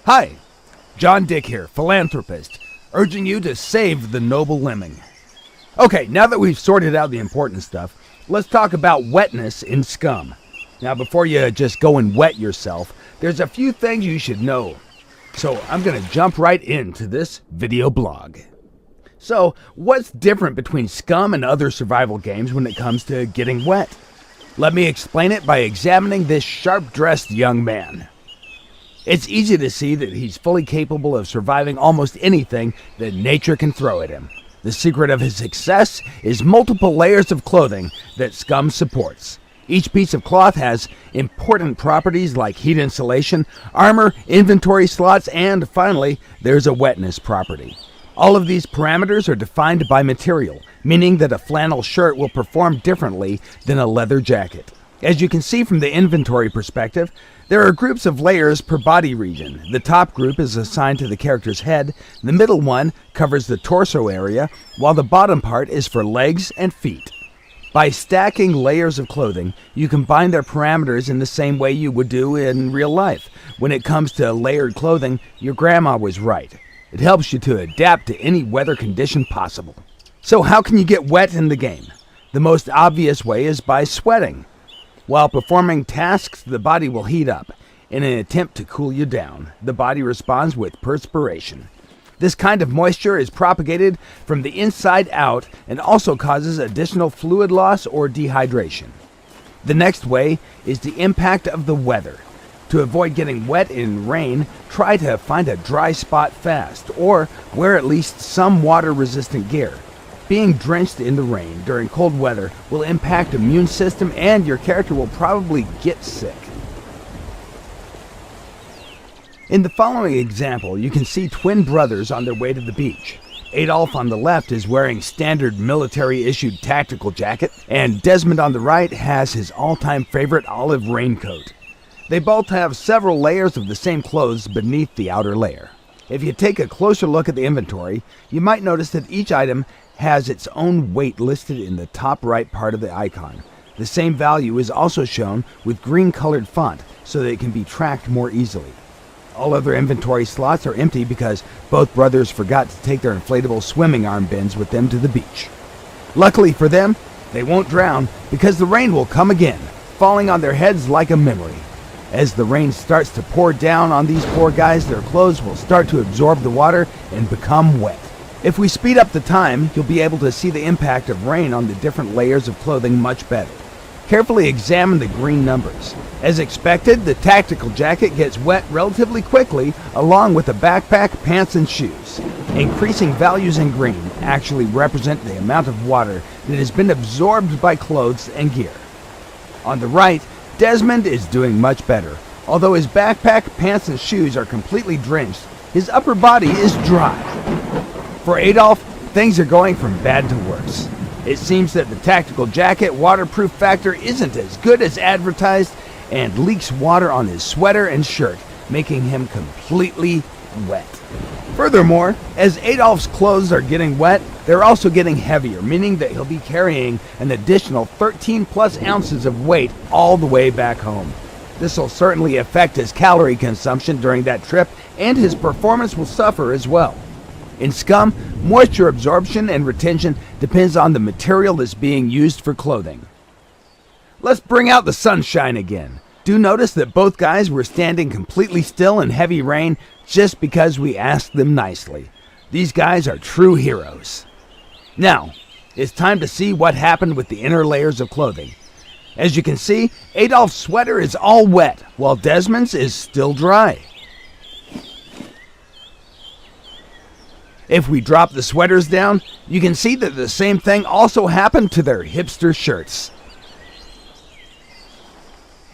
Hi, John Dick here, philanthropist, urging you to save the noble lemming. Okay, now that we've sorted out the important stuff, let's talk about wetness in Scum. Now, before you just go and wet yourself, there's a few things you should know. So I'm going to jump right into this video blog. So, what's different between Scum and other survival games when it comes to getting wet? Let me explain it by examining this sharp-dressed young man. It's easy to see that he's fully capable of surviving almost anything that nature can throw at him. The secret of his success is multiple layers of clothing that Scum supports. Each piece of cloth has important properties like heat insulation, armor, inventory slots, and finally, there's a wetness property. All of these parameters are defined by material, meaning that a flannel shirt will perform differently than a leather jacket. As you can see from the inventory perspective, there are groups of layers per body region. The top group is assigned to the character's head, the middle one covers the torso area, while the bottom part is for legs and feet. By stacking layers of clothing, you combine their parameters in the same way you would do in real life. When it comes to layered clothing, your grandma was right. It helps you to adapt to any weather condition possible. So how can you get wet in the game? The most obvious way is by sweating. While performing tasks, the body will heat up. In an attempt to cool you down, the body responds with perspiration. This kind of moisture is propagated from the inside out and also causes additional fluid loss or dehydration. The next way is the impact of the weather. To avoid getting wet in rain, try to find a dry spot fast, or wear at least some water-resistant gear. Being drenched in the rain during cold weather will impact the immune system and your character will probably get sick. In the following example, you can see twin brothers on their way to the beach. Adolf on the left is wearing standard military-issued tactical jacket, and Desmond on the right has his all-time favorite olive raincoat. They both have several layers of the same clothes beneath the outer layer. If you take a closer look at the inventory, you might notice that each item has its own weight listed in the top right part of the icon. The same value is also shown with green-colored font so that it can be tracked more easily. All other inventory slots are empty because both brothers forgot to take their inflatable swimming arm bins with them to the beach. Luckily for them, they won't drown because the rain will come again, falling on their heads like a memory. As the rain starts to pour down on these poor guys, their clothes will start to absorb the water and become wet. If we speed up the time, you'll be able to see the impact of rain on the different layers of clothing much better. Carefully examine the green numbers. As expected, the tactical jacket gets wet relatively quickly, along with the backpack, pants, and shoes. Increasing values in green actually represent the amount of water that has been absorbed by clothes and gear. On the right, Desmond is doing much better. Although his backpack, pants, and shoes are completely drenched, his upper body is dry. For Adolf, things are going from bad to worse. It seems that the tactical jacket waterproof factor isn't as good as advertised and leaks water on his sweater and shirt, making him completely wet. Furthermore, as Adolf's clothes are getting wet, they're also getting heavier, meaning that he'll be carrying an additional 13 plus ounces of weight all the way back home. This will certainly affect his calorie consumption during that trip, and his performance will suffer as well. In Scum, moisture absorption and retention depends on the material that's being used for clothing. Let's bring out the sunshine again. Do notice that both guys were standing completely still in heavy rain just because we asked them nicely. These guys are true heroes. Now, it's time to see what happened with the inner layers of clothing. As you can see, Adolf's sweater is all wet, while Desmond's is still dry. If we drop the sweaters down, you can see that the same thing also happened to their hipster shirts.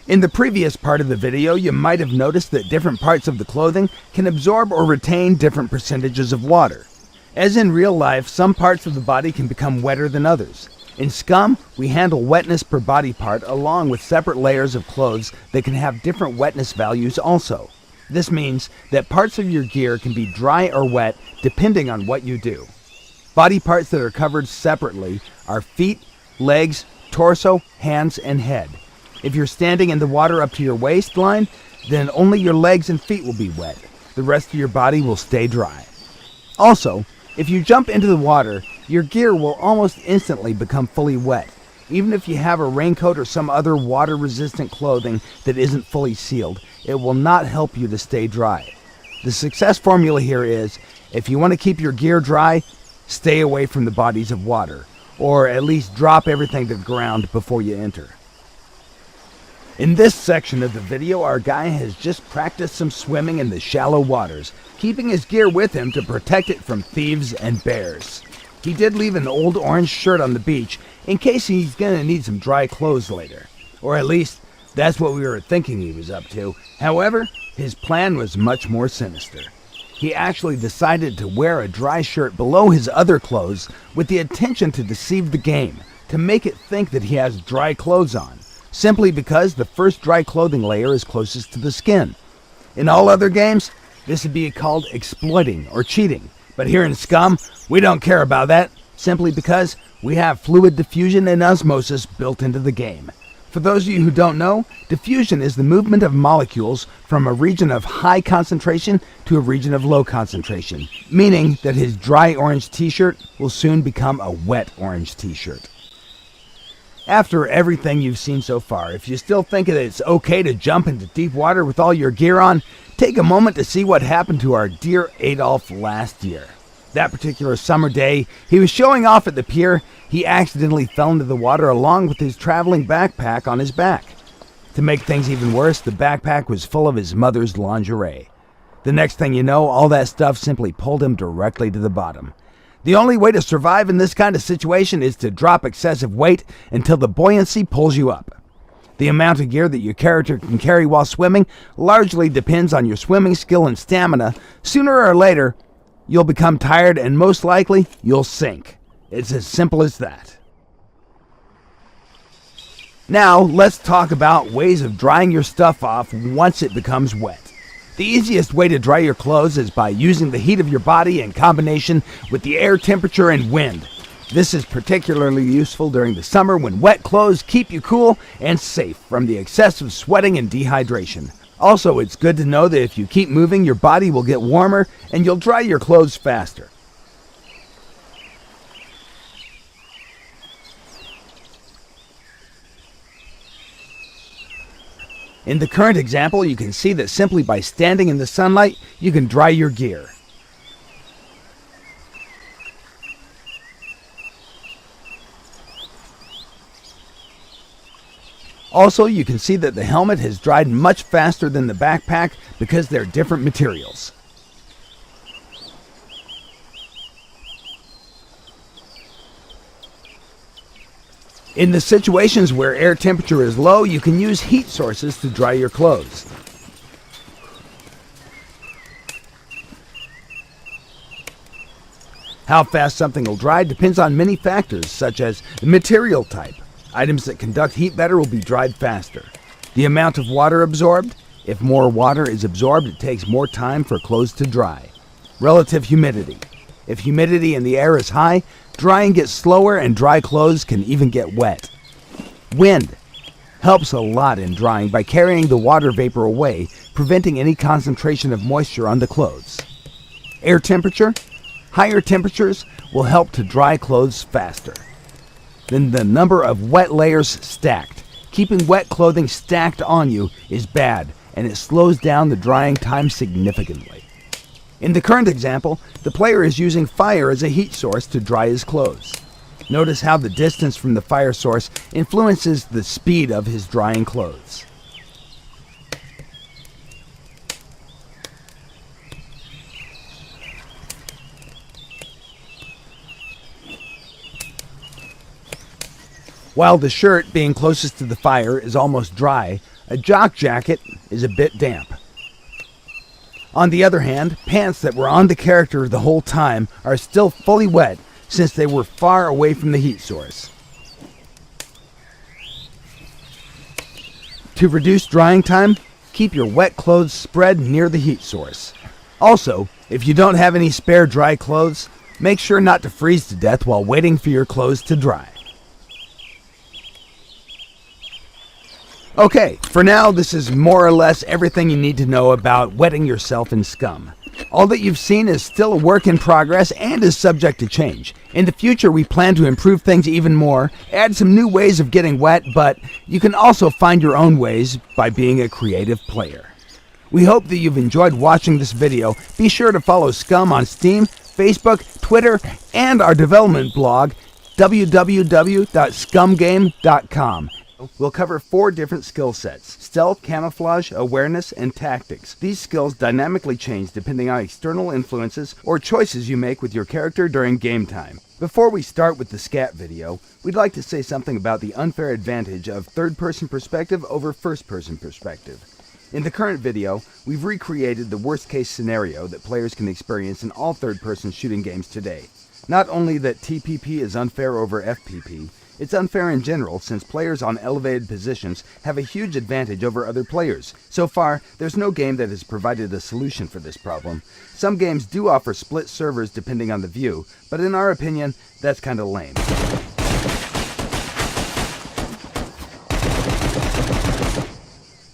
In the previous part of the video, you might have noticed that different parts of the clothing can absorb or retain different percentages of water. As in real life, some parts of the body can become wetter than others. In Scum, we handle wetness per body part along with separate layers of clothes that can have different wetness values also. This means that parts of your gear can be dry or wet depending on what you do. Body parts that are covered separately are feet, legs, torso, hands, and head. If you're standing in the water up to your waistline, then only your legs and feet will be wet. the rest of your body will stay dry. Also, if you jump into the water, your gear will almost instantly become fully wet, even if you have a raincoat or some other water-resistant clothing that isn't fully sealed. It will not help you to stay dry. The success formula here is, if you want to keep your gear dry, stay away from the bodies of water, or at least drop everything to the ground before you enter. In this section of the video, our guy has just practiced some swimming in the shallow waters, keeping his gear with him to protect it from thieves and bears. He did leave an old orange shirt on the beach in case he's gonna need some dry clothes later. Or at least, that's what we were thinking he was up to. However, his plan was much more sinister. He actually decided to wear a dry shirt below his other clothes with the intention to deceive the game, to make it think that he has dry clothes on, simply because the first dry clothing layer is closest to the skin. In all other games, this would be called exploiting or cheating, but here in Scum, we don't care about that, simply because we have fluid diffusion and osmosis built into the game. For those of you who don't know, diffusion is the movement of molecules from a region of high concentration to a region of low concentration, meaning that his dry orange t-shirt will soon become a wet orange t-shirt. After everything you've seen so far, if you still think that it's okay to jump into deep water with all your gear on, take a moment to see what happened to our dear Adolf last year. That particular summer day, he was showing off at the pier. He accidentally fell into the water along with his traveling backpack on his back. To make things even worse, the backpack was full of his mother's lingerie. The next thing you know, all that stuff simply pulled him directly to the bottom. The only way to survive in this kind of situation is to drop excessive weight until the buoyancy pulls you up. The amount of gear that your character can carry while swimming largely depends on your swimming skill and stamina. Sooner or later, you'll become tired and most likely you'll sink. It's as simple as that. Now, let's talk about ways of drying your stuff off once it becomes wet. The easiest way to dry your clothes is by using the heat of your body in combination with the air temperature and wind. This is particularly useful during the summer when wet clothes keep you cool and safe from the excessive sweating and dehydration. Also, it's good to know that if you keep moving, your body will get warmer and you'll dry your clothes faster. In the current example, you can see that simply by standing in the sunlight, you can dry your gear. Also, you can see that the helmet has dried much faster than the backpack because they're different materials. In the situations where air temperature is low, you can use heat sources to dry your clothes. How fast something will dry depends on many factors, such as the material type. Items that conduct heat better will be dried faster. The amount of water absorbed. If more water is absorbed, it takes more time for clothes to dry. Relative humidity. If humidity in the air is high, drying gets slower and dry clothes can even get wet. Wind helps a lot in drying by carrying the water vapor away, preventing any concentration of moisture on the clothes. Air temperature. Higher temperatures will help to dry clothes faster. Then the number of wet layers stacked. Keeping wet clothing stacked on you is bad, and it slows down the drying time significantly. In the current example, the player is using fire as a heat source to dry his clothes. Notice how the distance from the fire source influences the speed of his drying clothes. While the shirt, being closest to the fire, is almost dry, a jock jacket is a bit damp. On the other hand, pants that were on the character the whole time are still fully wet since they were far away from the heat source. To reduce drying time, keep your wet clothes spread near the heat source. Also, if you don't have any spare dry clothes, make sure not to freeze to death while waiting for your clothes to dry. Okay, for now, this is more or less everything you need to know about wetting yourself in Scum. All that you've seen is still a work in progress and is subject to change. In the future, we plan to improve things even more, add some new ways of getting wet, but you can also find your own ways by being a creative player. We hope that you've enjoyed watching this video. Be sure to follow Scum on Steam, Facebook, Twitter, and our development blog, www.scumgame.com. We'll cover 4 different skill sets: stealth, camouflage, awareness, and tactics. These skills dynamically change depending on external influences or choices you make with your character during game time. Before we start with the scat video, we'd like to say something about the unfair advantage of third-person perspective over first-person perspective. In the current video, we've recreated the worst-case scenario that players can experience in all third-person shooting games today. Not only that TPP is unfair over FPP, it's unfair in general since players on elevated positions have a huge advantage over other players. So far, there's no game that has provided a solution for this problem. Some games do offer split servers depending on the view, but in our opinion, that's kinda lame.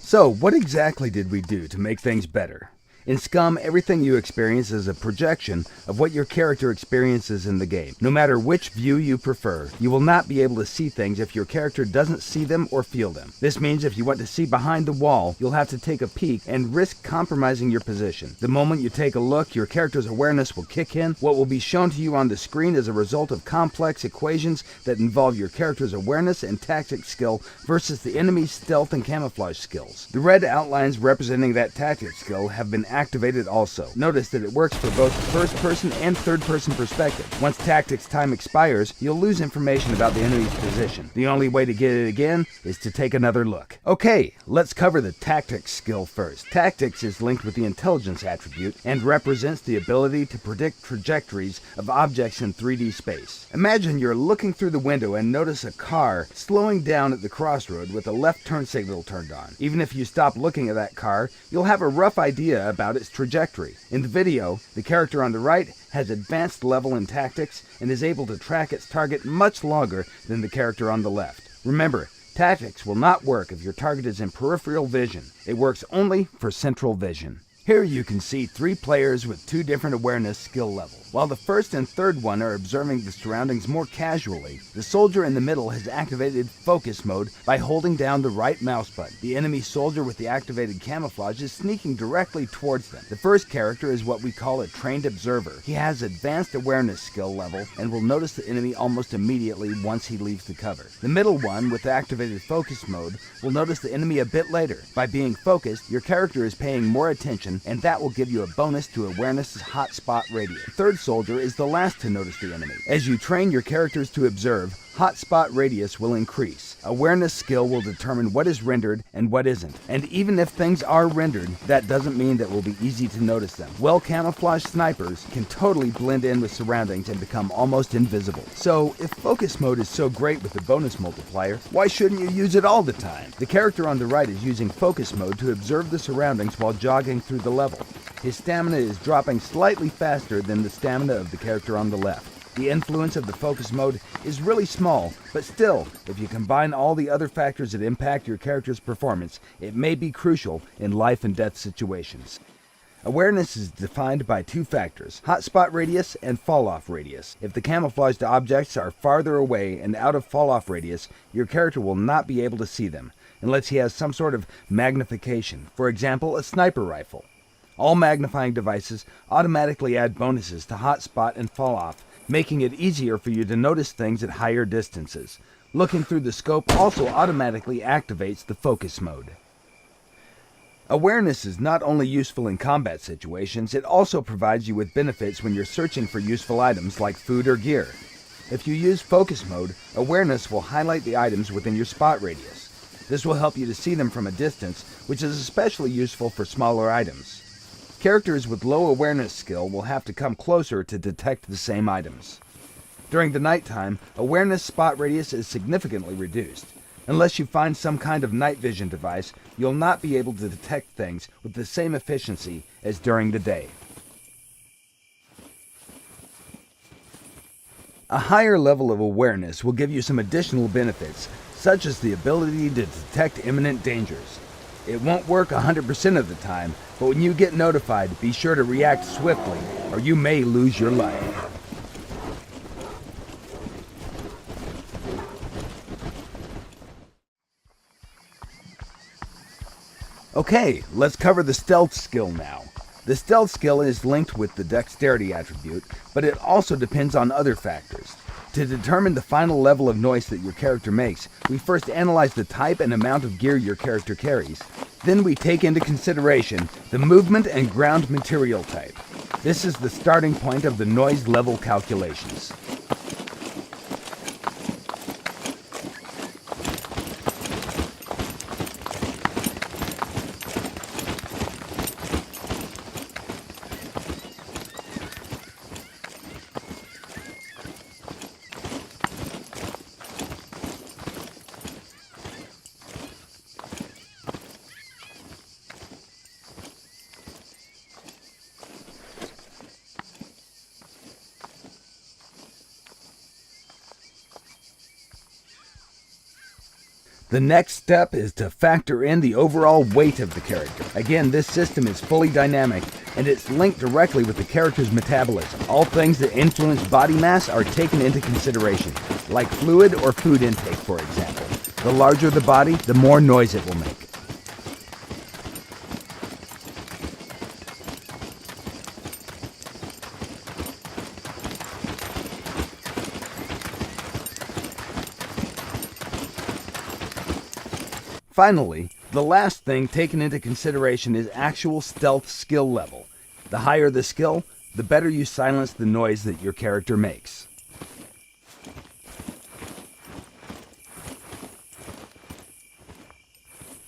So, what exactly did we do to make things better? In Scum, everything you experience is a projection of what your character experiences in the game. No matter which view you prefer, you will not be able to see things if your character doesn't see them or feel them. This means if you want to see behind the wall, you'll have to take a peek and risk compromising your position. The moment you take a look, your character's awareness will kick in. What will be shown to you on the screen is a result of complex equations that involve your character's awareness and tactic skill versus the enemy's stealth and camouflage skills. The red outlines representing that tactic skill have been activated also. Notice that it works for both first-person and third-person perspective. Once tactics time expires, you'll lose information about the enemy's position. The only way to get it again is to take another look. Okay, let's cover the tactics skill first. Tactics is linked with the intelligence attribute and represents the ability to predict trajectories of objects in 3D space. Imagine you're looking through the window and notice a car slowing down at the crossroad with a left turn signal turned on. Even if you stop looking at that car, you'll have a rough idea about its trajectory. In the video, the character on the right has advanced level in tactics and is able to track its target much longer than the character on the left. Remember, tactics will not work if your target is in peripheral vision. It works only for central vision. Here you can see 3 players with 2 different awareness skill levels. While the first and third one are observing the surroundings more casually, the soldier in the middle has activated focus mode by holding down the right mouse button. The enemy soldier with the activated camouflage is sneaking directly towards them. The first character is what we call a trained observer. He has advanced awareness skill level and will notice the enemy almost immediately once he leaves the cover. The middle one with activated focus mode will notice the enemy a bit later. By being focused, your character is paying more attention, and that will give you a bonus to awareness's hotspot radius. The third soldier is the last to notice the enemy. As you train your characters to observe, hotspot radius will increase. Awareness skill will determine what is rendered and what isn't. And even if things are rendered, that doesn't mean that it will be easy to notice them. Well-camouflaged snipers can totally blend in with surroundings and become almost invisible. So, if focus mode is so great with the bonus multiplier, why shouldn't you use it all the time? The character on the right is using focus mode to observe the surroundings while jogging through the level. His stamina is dropping slightly faster than the stamina of the character on the left. The influence of the focus mode is really small, but still, if you combine all the other factors that impact your character's performance, it may be crucial in life and death situations. Awareness is defined by 2 factors, hotspot radius and fall-off radius. If the camouflaged objects are farther away and out of fall-off radius, your character will not be able to see them, unless he has some sort of magnification, for example, a sniper rifle. All magnifying devices automatically add bonuses to hotspot and fall-off, making it easier for you to notice things at higher distances. Looking through the scope also automatically activates the focus mode. Awareness is not only useful in combat situations, it also provides you with benefits when you're searching for useful items like food or gear. If you use focus mode, awareness will highlight the items within your spot radius. This will help you to see them from a distance, which is especially useful for smaller items. Characters with low awareness skill will have to come closer to detect the same items. During the nighttime, awareness spot radius is significantly reduced. Unless you find some kind of night vision device, you'll not be able to detect things with the same efficiency as during the day. A higher level of awareness will give you some additional benefits, such as the ability to detect imminent dangers. It won't work 100% of the time, but when you get notified, be sure to react swiftly, or you may lose your life. Okay, let's cover the stealth skill now. The stealth skill is linked with the dexterity attribute, but it also depends on other factors. To determine the final level of noise that your character makes, we first analyze the type and amount of gear your character carries. Then we take into consideration the movement and ground material type. This is the starting point of the noise level calculations. The next step is to factor in the overall weight of the character. Again, this system is fully dynamic, and it's linked directly with the character's metabolism. All things that influence body mass are taken into consideration, like fluid or food intake, for example. The larger the body, the more noise it will make. Finally, the last thing taken into consideration is actual stealth skill level. The higher the skill, the better you silence the noise that your character makes.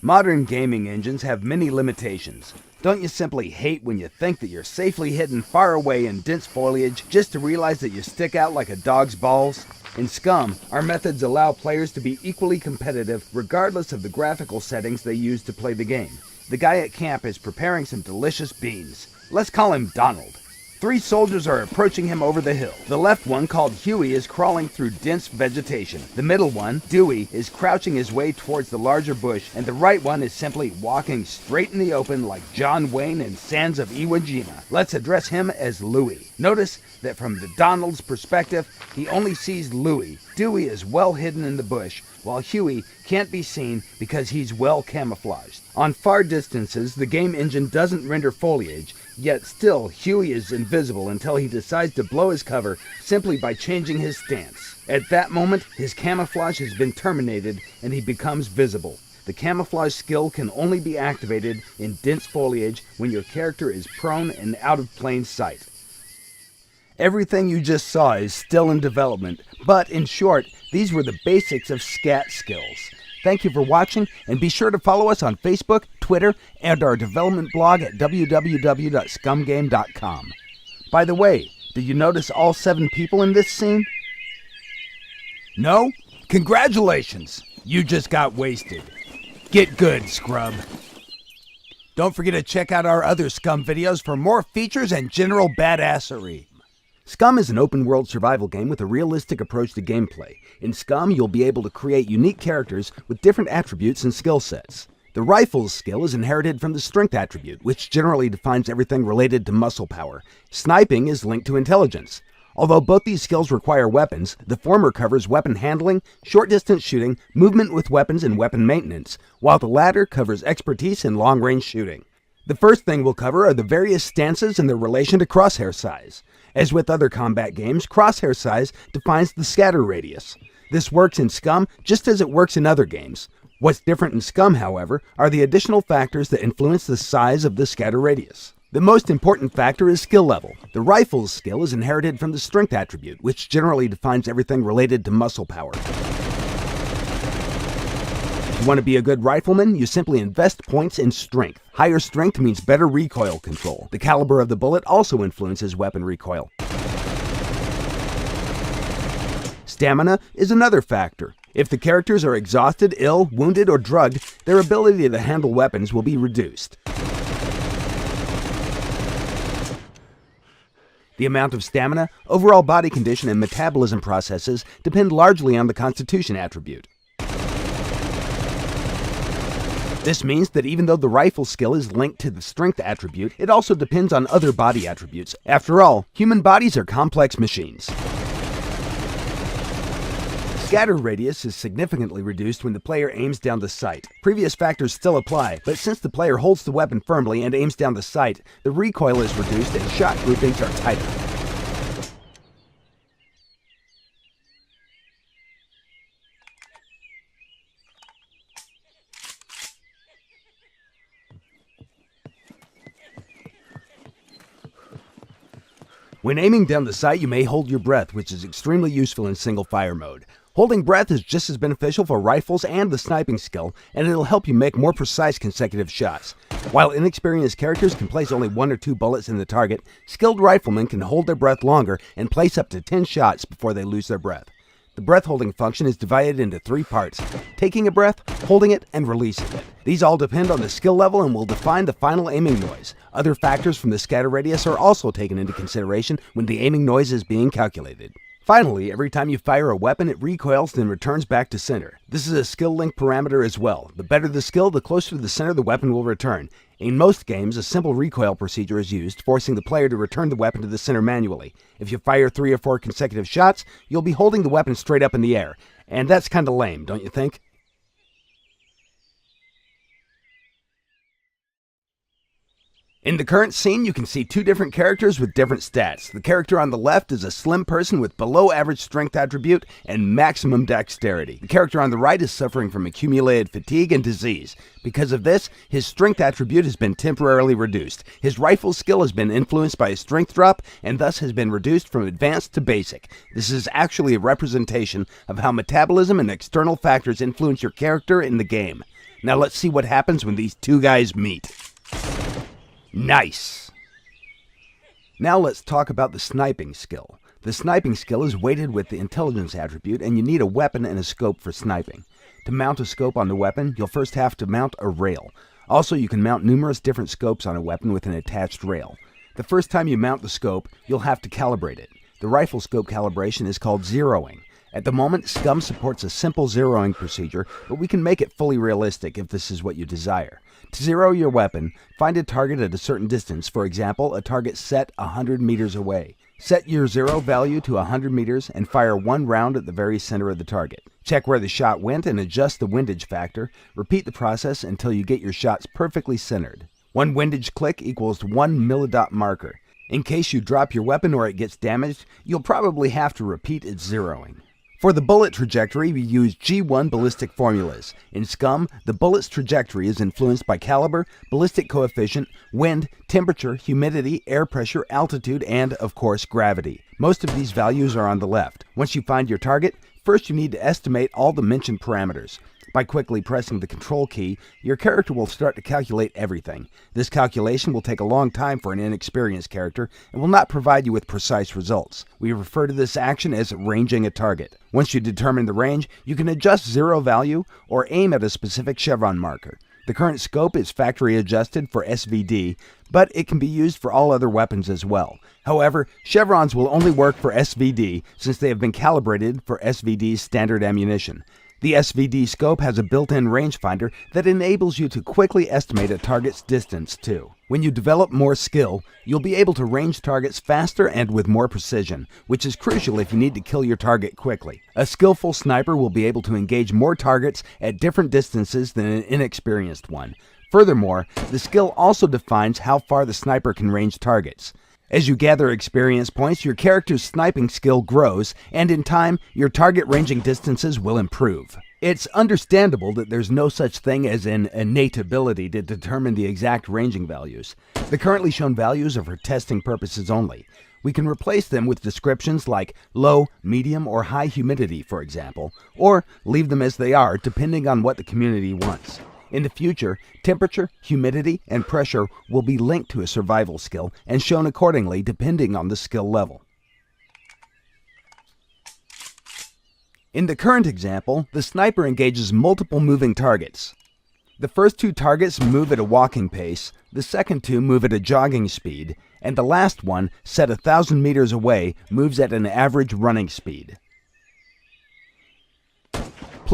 Modern gaming engines have many limitations. Don't you simply hate when you think that you're safely hidden far away in dense foliage just to realize that you stick out like a dog's balls? In Scum, our methods allow players to be equally competitive regardless of the graphical settings they use to play the game. The guy at camp is preparing some delicious beans. Let's call him Donald. 3 soldiers are approaching him over the hill. The left one, called Huey, is crawling through dense vegetation. The middle one, Dewey, is crouching his way towards the larger bush, and the right one is simply walking straight in the open like John Wayne in Sands of Iwo Jima. Let's address him as Louie. Notice that from the Donald's perspective, he only sees Louie. Dewey is well hidden in the bush, while Huey can't be seen because he's well camouflaged. On far distances, the game engine doesn't render foliage, yet still Huey is invisible until he decides to blow his cover simply by changing his stance. At that moment, his camouflage has been terminated and he becomes visible. The camouflage skill can only be activated in dense foliage when your character is prone and out of plain sight. Everything you just saw is still in development, but in short, these were the basics of scat skills. Thank you for watching, and be sure to follow us on Facebook, Twitter, and our development blog at www.scumgame.com. By the way, did you notice all 7 people in this scene? No? Congratulations! You just got wasted. Get good, scrub. Don't forget to check out our other Scum videos for more features and general badassery. Scum is an open-world survival game with a realistic approach to gameplay. In Scum, you'll be able to create unique characters with different attributes and skill sets. The rifle's skill is inherited from the strength attribute, which generally defines everything related to muscle power. Sniping is linked to intelligence. Although both these skills require weapons, the former covers weapon handling, short-distance shooting, movement with weapons, and weapon maintenance, while the latter covers expertise in long-range shooting. The first thing we'll cover are the various stances and their relation to crosshair size. As with other combat games, crosshair size defines the scatter radius. This works in Scum just as it works in other games. What's different in Scum, however, are the additional factors that influence the size of the scatter radius. The most important factor is skill level. The rifle's skill is inherited from the strength attribute, which generally defines everything related to muscle power. If you want to be a good rifleman, you simply invest points in strength. Higher strength means better recoil control. The caliber of the bullet also influences weapon recoil. Stamina is another factor. If the characters are exhausted, ill, wounded, or drugged, their ability to handle weapons will be reduced. The amount of stamina, overall body condition, and metabolism processes depend largely on the constitution attribute. This means that even though the rifle skill is linked to the strength attribute, it also depends on other body attributes. After all, human bodies are complex machines. Scatter radius is significantly reduced when the player aims down the sight. Previous factors still apply, but since the player holds the weapon firmly and aims down the sight, the recoil is reduced and shot groupings are tighter. When aiming down the sight, you may hold your breath, which is extremely useful in single fire mode. Holding breath is just as beneficial for rifles and the sniping skill, and it'll help you make more precise consecutive shots. While inexperienced characters can place only 1 or 2 bullets in the target, skilled riflemen can hold their breath longer and place up to 10 shots before they lose their breath. The breath holding function is divided into 3 parts: taking a breath, holding it, and releasing it. These all depend on the skill level and will define the final aiming noise. Other factors from the scatter radius are also taken into consideration when the aiming noise is being calculated. Finally, every time you fire a weapon, it recoils then returns back to center. This is a skill link parameter as well. The better the skill, the closer to the center the weapon will return. In most games, a simple recoil procedure is used, forcing the player to return the weapon to the center manually. If you fire 3 or 4 consecutive shots, you'll be holding the weapon straight up in the air. And that's kinda lame, don't you think? In the current scene, you can see 2 different characters with different stats. The character on the left is a slim person with below average strength attribute and maximum dexterity. The character on the right is suffering from accumulated fatigue and disease. Because of this, his strength attribute has been temporarily reduced. His rifle skill has been influenced by a strength drop and thus has been reduced from advanced to basic. This is actually a representation of how metabolism and external factors influence your character in the game. Now let's see what happens when these 2 guys meet. Nice! Now let's talk about the sniping skill. The sniping skill is weighted with the intelligence attribute, and you need a weapon and a scope for sniping. To mount a scope on the weapon, you'll first have to mount a rail. Also, you can mount numerous different scopes on a weapon with an attached rail. The first time you mount the scope, you'll have to calibrate it. The rifle scope calibration is called zeroing. At the moment, Scum supports a simple zeroing procedure, but we can make it fully realistic if this is what you desire. To zero your weapon, find a target at a certain distance, for example, a target set 100 meters away. Set your zero value to 100 meters and fire 1 round at the very center of the target. Check where the shot went and adjust the windage factor. Repeat the process until you get your shots perfectly centered. 1 windage click equals 1 millidot marker. In case you drop your weapon or it gets damaged, you'll probably have to repeat its zeroing. For the bullet trajectory, we use G1 ballistic formulas. In Scum, the bullet's trajectory is influenced by caliber, ballistic coefficient, wind, temperature, humidity, air pressure, altitude, and, of course, gravity. Most of these values are on the left. Once you find your target, first you need to estimate all the mentioned parameters. By quickly pressing the control key, your character will start to calculate everything. This calculation will take a long time for an inexperienced character and will not provide you with precise results. We refer to this action as ranging a target. Once you determine the range, you can adjust zero value or aim at a specific chevron marker. The current scope is factory adjusted for SVD, but it can be used for all other weapons as well. However, chevrons will only work for SVD since they have been calibrated for SVD's standard ammunition. The SVD scope has a built-in rangefinder that enables you to quickly estimate a target's distance too. When you develop more skill, you'll be able to range targets faster and with more precision, which is crucial if you need to kill your target quickly. A skillful sniper will be able to engage more targets at different distances than an inexperienced one. Furthermore, the skill also defines how far the sniper can range targets. As you gather experience points, your character's sniping skill grows, and in time, your target ranging distances will improve. It's understandable that there's no such thing as an innate ability to determine the exact ranging values. The currently shown values are for testing purposes only. We can replace them with descriptions like low, medium, or high humidity, for example, or leave them as they are depending on what the community wants. In the future, temperature, humidity, and pressure will be linked to a survival skill and shown accordingly depending on the skill level. In the current example, the sniper engages multiple moving targets. The first 2 targets move at a walking pace, the second 2 move at a jogging speed, and the last one, set 1,000 meters away, moves at an average running speed.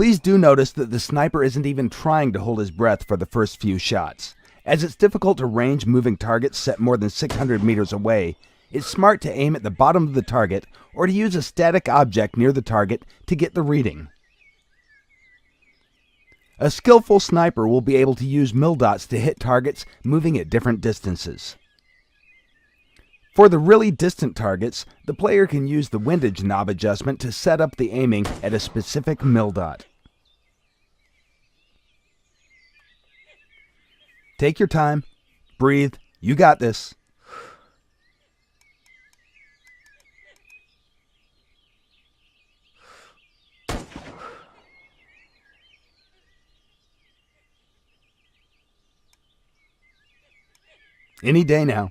Please do notice that the sniper isn't even trying to hold his breath for the first few shots. As it's difficult to range moving targets set more than 600 meters away, it's smart to aim at the bottom of the target or to use a static object near the target to get the reading. A skillful sniper will be able to use mil dots to hit targets moving at different distances. For the really distant targets, the player can use the windage knob adjustment to set up the aiming at a specific mil dot. Take your time, breathe, you got this. Any day now.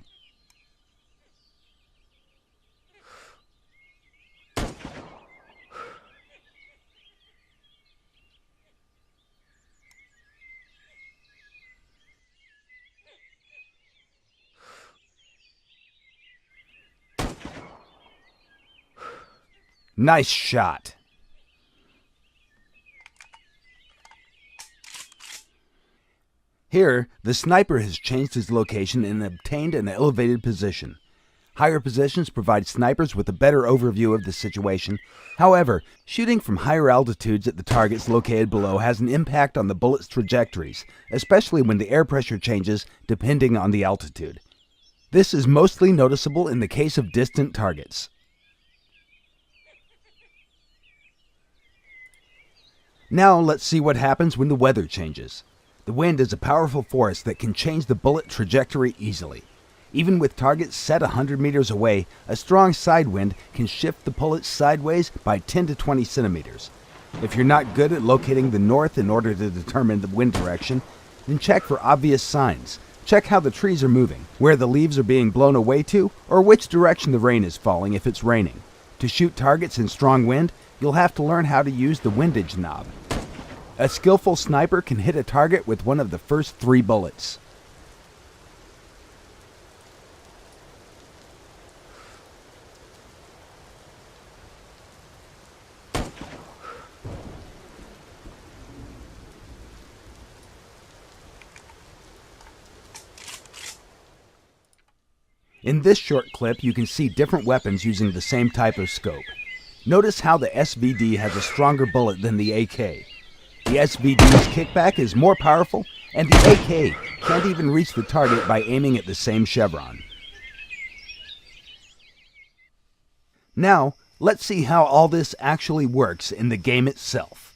Nice shot. Here, the sniper has changed his location and obtained an elevated position. Higher positions provide snipers with a better overview of the situation. However, shooting from higher altitudes at the targets located below has an impact on the bullet's trajectories, especially when the air pressure changes depending on the altitude. This is mostly noticeable in the case of distant targets. Now let's see what happens when the weather changes. The wind is a powerful force that can change the bullet trajectory easily. Even with targets set 100 meters away, a strong side wind can shift the bullet sideways by 10 to 20 centimeters. If you're not good at locating the north in order to determine the wind direction, then check for obvious signs. Check how the trees are moving, where the leaves are being blown away to, or which direction the rain is falling if it's raining. To shoot targets in strong wind, you'll have to learn how to use the windage knob. A skillful sniper can hit a target with one of the first 3 bullets. In this short clip, you can see different weapons using the same type of scope. Notice how the SVD has a stronger bullet than the AK. The SVD's kickback is more powerful, and the AK can't even reach the target by aiming at the same chevron. Now, let's see how all this actually works in the game itself.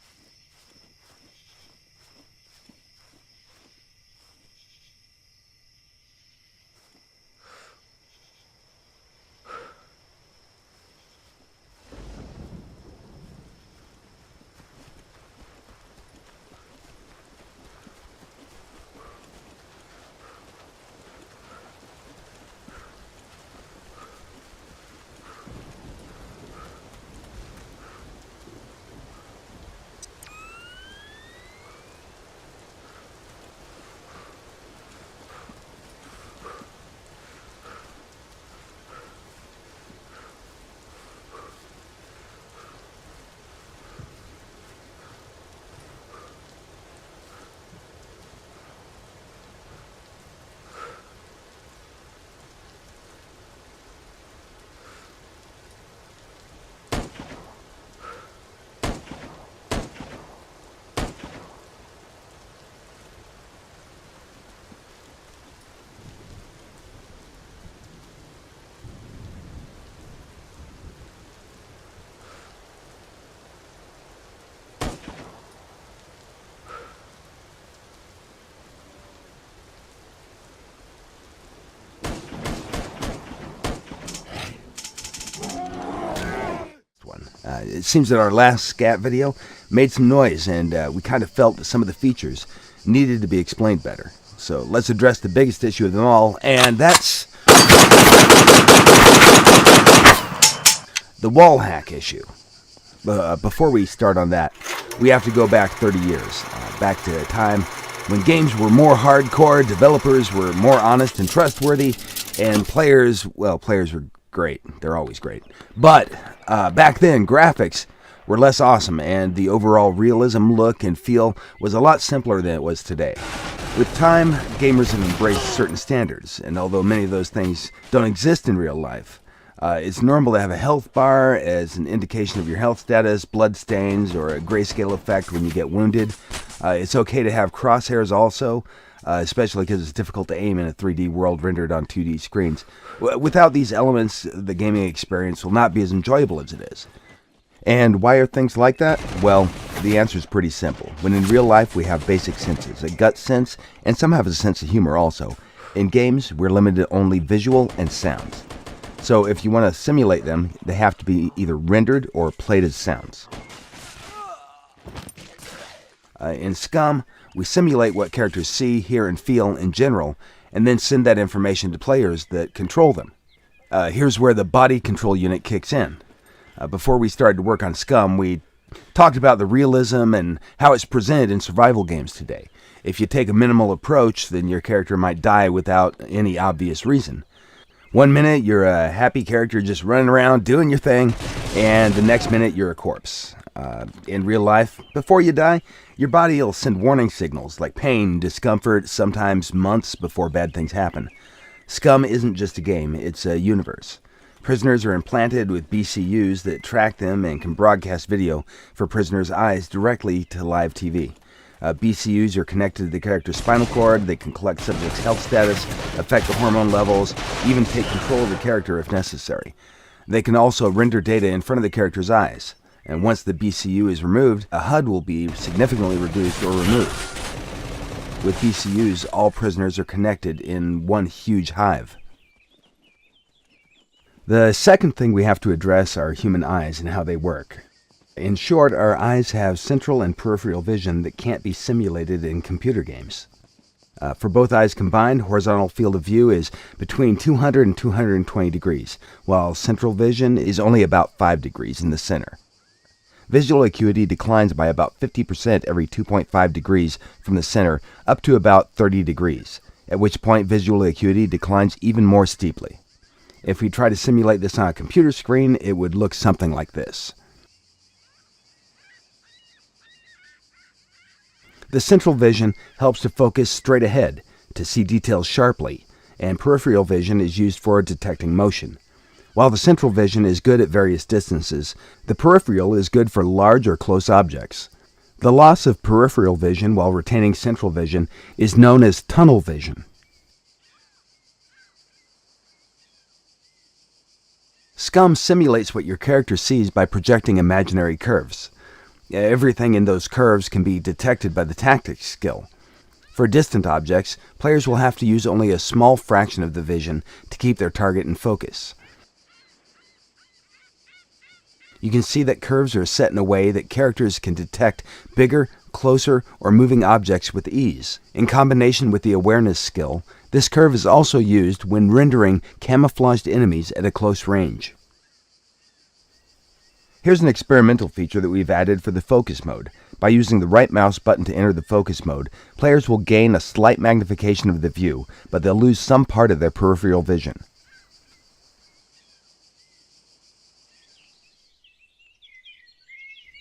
It seems that our last scat video made some noise, and we kind of felt that some of the features needed to be explained better. So let's address the biggest issue of them all, and that's the wall hack issue. Before we start on that, we have to go back 30 years, back to a time when games were more hardcore, developers were more honest and trustworthy, and players were great. They're always great. But back then, graphics were less awesome, and the overall realism, look, and feel was a lot simpler than it was today. With time, gamers have embraced certain standards, and although many of those things don't exist in real life, it's normal to have a health bar as an indication of your health status, blood stains, or a grayscale effect when you get wounded. It's okay to have crosshairs also, especially because it's difficult to aim in a 3D world rendered on 2D screens. Without these elements, the gaming experience will not be as enjoyable as it is. And why are things like that? Well, the answer is pretty simple. When in real life we have basic senses, a gut sense, and some have a sense of humor also. In games, we're limited to only visual and sounds. So if you want to simulate them, they have to be either rendered or played as sounds. In Scum, we simulate what characters see, hear, and feel in general, and then send that information to players that control them. Here's where the body control unit kicks in. Before we started to work on Scum, we talked about the realism and how it's presented in survival games today. If you take a minimal approach, then your character might die without any obvious reason. One minute, you're a happy character just running around doing your thing, and the next minute, you're a corpse. In real life, before you die, your body will send warning signals like pain, discomfort, sometimes months before bad things happen. Scum isn't just a game, it's a universe. Prisoners are implanted with BCUs that track them and can broadcast video for prisoners' eyes directly to live TV. BCUs are connected to the character's spinal cord. They can collect subjects' health status, affect the hormone levels, even take control of the character if necessary. They can also render data in front of the character's eyes. And once the BCU is removed, a HUD will be significantly reduced or removed. With BCUs, all prisoners are connected in one huge hive. The second thing we have to address are human eyes and how they work. In short, our eyes have central and peripheral vision that can't be simulated in computer games. For both eyes combined, horizontal field of view is between 200 and 220 degrees, while central vision is only about 5 degrees in the center. Visual acuity declines by about 50% every 2.5 degrees from the center up to about 30 degrees, at which point visual acuity declines even more steeply. If we try to simulate this on a computer screen, it would look something like this. The central vision helps to focus straight ahead, to see details sharply, and peripheral vision is used for detecting motion. While the central vision is good at various distances, the peripheral is good for large or close objects. The loss of peripheral vision while retaining central vision is known as tunnel vision. Scum simulates what your character sees by projecting imaginary curves. Everything in those curves can be detected by the tactics skill. For distant objects, players will have to use only a small fraction of the vision to keep their target in focus. You can see that curves are set in a way that characters can detect bigger, closer, or moving objects with ease. In combination with the awareness skill, this curve is also used when rendering camouflaged enemies at a close range. Here's an experimental feature that we've added for the focus mode. By using the right mouse button to enter the focus mode, players will gain a slight magnification of the view, but they'll lose some part of their peripheral vision.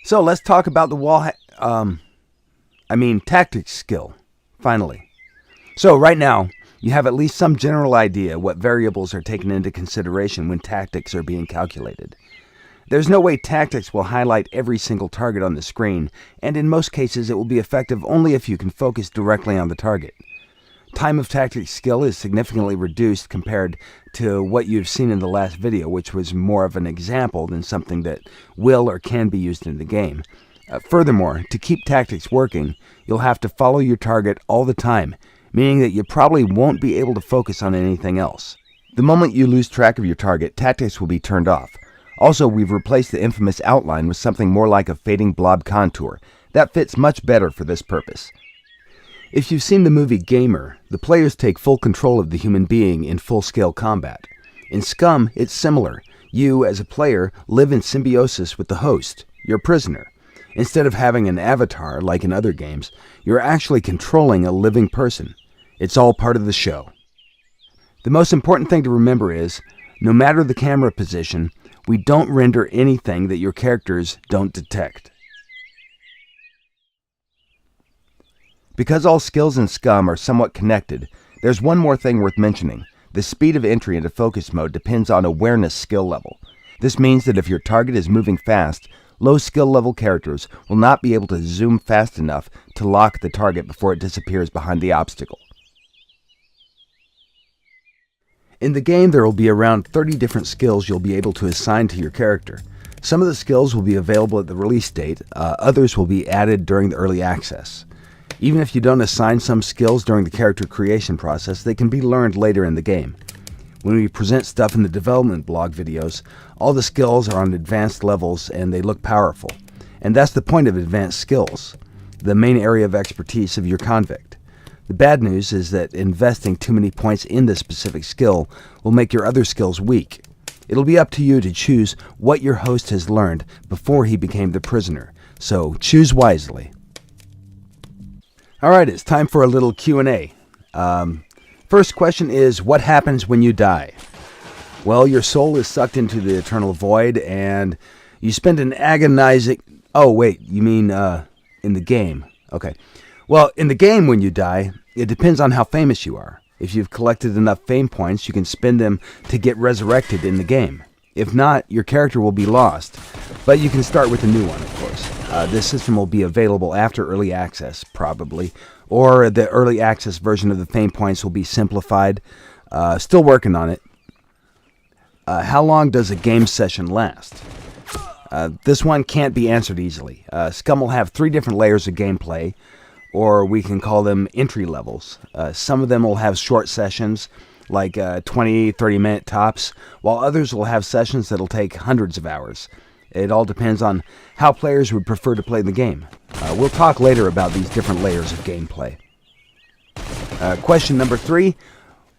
So let's talk about the tactics skill, finally. So right now, you have at least some general idea what variables are taken into consideration when tactics are being calculated. There's no way tactics will highlight every single target on the screen, and in most cases it will be effective only if you can focus directly on the target. Time of tactics skill is significantly reduced compared to what you've seen in the last video, which was more of an example than something that will or can be used in the game. Furthermore, to keep tactics working, you'll have to follow your target all the time, meaning that you probably won't be able to focus on anything else. The moment you lose track of your target, tactics will be turned off. Also, we've replaced the infamous outline with something more like a fading blob contour. That fits much better for this purpose. If you've seen the movie Gamer, the players take full control of the human being in full-scale combat. In Scum, it's similar. You, as a player, live in symbiosis with the host, your prisoner. Instead of having an avatar, like in other games, you're actually controlling a living person. It's all part of the show. The most important thing to remember is, no matter the camera position, we don't render anything that your characters don't detect. Because all skills in Scum are somewhat connected, there's one more thing worth mentioning. The speed of entry into focus mode depends on awareness skill level. This means that if your target is moving fast, low skill level characters will not be able to zoom fast enough to lock the target before it disappears behind the obstacle. In the game, there will be around 30 different skills you'll be able to assign to your character. Some of the skills will be available at the release date, others will be added during the early access. Even if you don't assign some skills during the character creation process, they can be learned later in the game. When we present stuff in the development blog videos, all the skills are on advanced levels and they look powerful. And that's the point of advanced skills, the main area of expertise of your convict. The bad news is that investing too many points in this specific skill will make your other skills weak. It'll be up to you to choose what your host has learned before he became the prisoner, so choose wisely. Alright, it's time for a little Q&A. First question is, what happens when you die? Well, your soul is sucked into the eternal void, and you spend an agonizing... Oh, wait, you mean in the game. Okay. Well, in the game when you die, it depends on how famous you are. If you've collected enough fame points, you can spend them to get resurrected in the game. If not, your character will be lost, but you can start with a new one, of course. This system will be available after early access, probably, or the early access version of the fame points will be simplified. Still working on it. How long does a game session last? This one can't be answered easily. Scum will have 3 different layers of gameplay, or we can call them entry levels. Some of them will have short sessions, like 20-30 minute tops, while others will have sessions that'll take hundreds of hours. It all depends on how players would prefer to play the game. We'll talk later about these different layers of gameplay. Question number 3.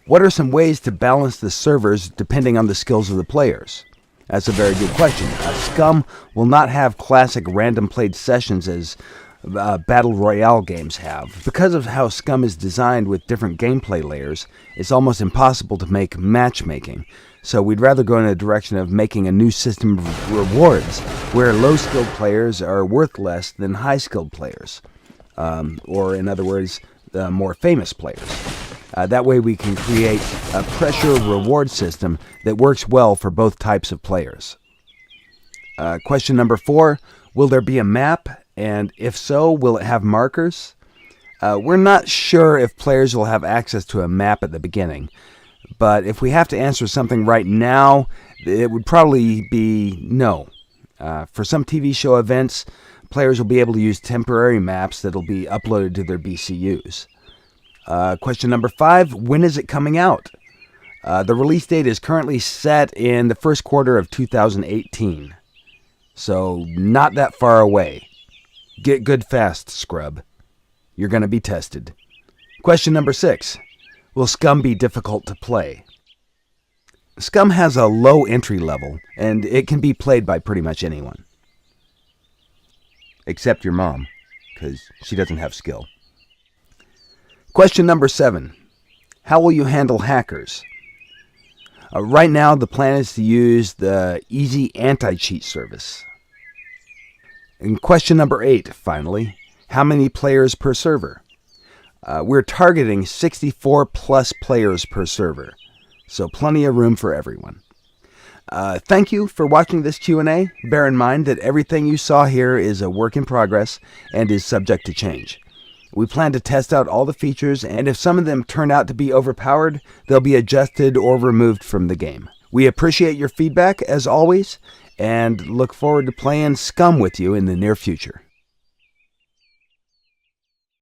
What are some ways to balance the servers depending on the skills of the players? That's a very good question. Scum will not have classic random played sessions as Battle Royale games have. Because of how Scum is designed with different gameplay layers, it's almost impossible to make matchmaking. So we'd rather go in a direction of making a new system of rewards, where low-skilled players are worth less than high-skilled players. Or in other words, the more famous players. That way we can create a pressure reward system that works well for both types of players. Question number 4, will there be a map? And if so, will it have markers? We're not sure if players will have access to a map at the beginning. But if we have to answer something right now, it would probably be no. For some TV show events, players will be able to use temporary maps that will be uploaded to their BCUs. Question number 5, when is it coming out? The release date is currently set in the first quarter of 2018. So, not that far away. Get good fast, scrub. You're going to be tested. Question number 6. Will Scum be difficult to play? Scum has a low entry level, and it can be played by pretty much anyone. Except your mom, because she doesn't have skill. Question number 7. How will you handle hackers? Right now, the plan is to use the Easy Anti-Cheat service. And question number 8, finally. How many players per server? We're targeting 64 plus players per server, so plenty of room for everyone. Thank you for watching this Q&A. Bear in mind that everything you saw here is a work in progress and is subject to change. We plan to test out all the features, and if some of them turn out to be overpowered, they'll be adjusted or removed from the game. We appreciate your feedback, as always, and look forward to playing Scum with you in the near future.